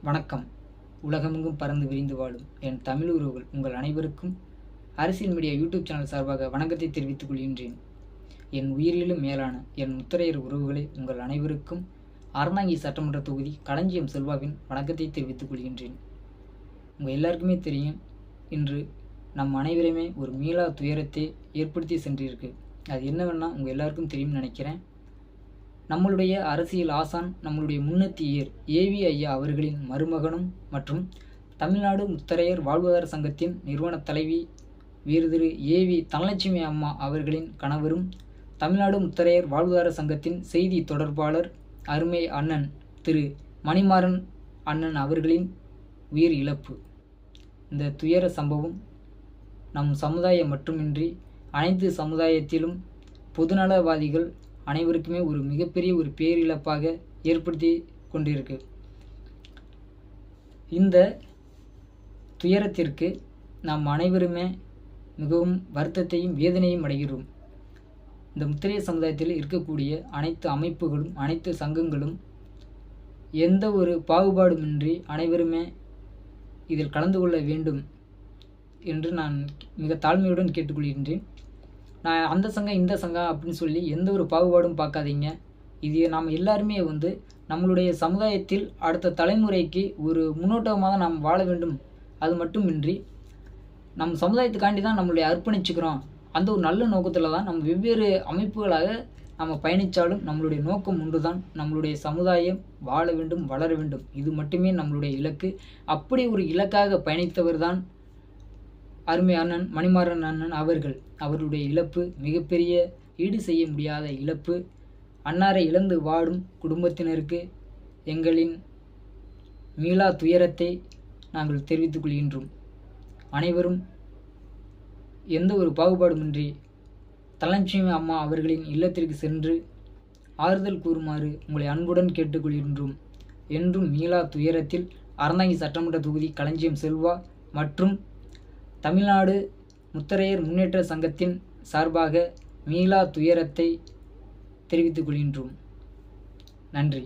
வணக்கம். உலகமெங்கும் பறந்து விரிந்து வாழும் என் தமிழ் உறவுகள் உங்கள் அனைவருக்கும் அரசியல் மீடியா யூடியூப் சேனல் சார்பாக வணக்கத்தை தெரிவித்துக் கொள்கின்றேன். என் உயிரிலும் மேலான என் முத்திரையர் உறவுகளை உங்கள் அனைவருக்கும் அறந்தாங்கி சட்டமன்ற தொகுதி களஞ்சியம் செல்வாவின் வணக்கத்தை தெரிவித்துக் கொள்கின்றேன். உங்கள் எல்லாருக்குமே தெரியும், இன்று நம் அனைவருமே ஒரு மீளா துயரத்தை ஏற்படுத்தி சென்றிருக்கு. அது என்னவென்னா உங்கள் எல்லாருக்கும் தெரியும்னு நினைக்கிறேன். நம்மளுடைய அரசியல் ஆசான், நம்மளுடைய முன்னத்தியர் ஏவி ஐயா அவர்களின் மருமகனும் மற்றும் தமிழ்நாடு முத்தரையர் வாழ்வாதார சங்கத்தின் நிறுவன தலைவி வீர் திரு ஏவி தனலட்சுமி அம்மா அவர்களின் கணவரும் தமிழ்நாடு முத்தரையர் வாழ்வாதார சங்கத்தின் செய்தி தொடர்பாளர் அருமை அண்ணன் திரு மணிமாறன் அண்ணன் அவர்களின் உயிர் இழப்பு. இந்த துயர சம்பவம் நம் சமுதாயம் மட்டுமின்றி அனைத்து சமுதாயத்திலும் பொதுநலவாதிகள் அனைவருக்குமே ஒரு மிகப்பெரிய ஒரு பேரிழப்பாக ஏற்படுத்தி கொண்டிருக்கு. இந்த துயரத்திற்கு நாம் அனைவருமே மிகவும் வருத்தத்தையும் வேதனையும் அடைகிறோம். இந்த முத்திரைய சமுதாயத்தில் இருக்கக்கூடிய அனைத்து அமைப்புகளும் அனைத்து சங்கங்களும் எந்த ஒரு பாகுபாடுமின்றி அனைவருமே இதில் கலந்து கொள்ள வேண்டும் என்று நான் மிக தாழ்மையுடன் கேட்டுக்கொள்கின்றேன். நான் அந்த சங்கம் இந்த சங்கம் அப்படின்னு சொல்லி எந்த ஒரு பாகுபாடும் பார்க்காதீங்க. இது நாம் எல்லாருமே நம்மளுடைய சமுதாயத்தில் அடுத்த தலைமுறைக்கு ஒரு முன்னோட்டமாக தான் நாம் வாழ வேண்டும். அது மட்டுமின்றி நம் சமுதாயத்துக்காண்டி தான் நம்மளுடைய அர்ப்பணிச்சுக்கிறோம். அந்த ஒரு நல்ல நோக்கத்தில் தான் நம்ம வெவ்வேறு அமைப்புகளாக நம்ம பயணித்தாலும் நம்மளுடைய நோக்கம் ஒன்று தான், நம்மளுடைய சமுதாயம் வாழ வேண்டும், வளர வேண்டும். இது மட்டுமே நம்மளுடைய இலக்கு. அப்படி ஒரு இலக்காக பயணித்தவர் தான் அருமை அண்ணன் மணிமாறன் அண்ணன் அவர்கள். அவருடைய இழப்பு மிகப்பெரிய ஈடு செய்ய முடியாத இழப்பு. அன்னாரை இழந்து வாடும் குடும்பத்தினருக்கு எங்களின் மீளா துயரத்தை நாங்கள் தெரிவித்துக் கொள்கின்றோம். அனைவரும் எந்த ஒரு பாகுபாடுமின்றி தனலட்சுமி அம்மா அவர்களின் இல்லத்திற்கு சென்று ஆறுதல் கூறுமாறு உங்களை அன்புடன் கேட்டுக்கொள்கின்றோம். என்றும் மீளா துயரத்தில் அறந்தாங்கி சட்டமன்ற தொகுதி களஞ்சியம் செல்வா மற்றும் தமிழ்நாடு முத்தரையர் முன்னேற்ற சங்கத்தின் சார்பாக மீளா துயரத்தை தெரிவித்துக் கொள்கின்றோம். நன்றி.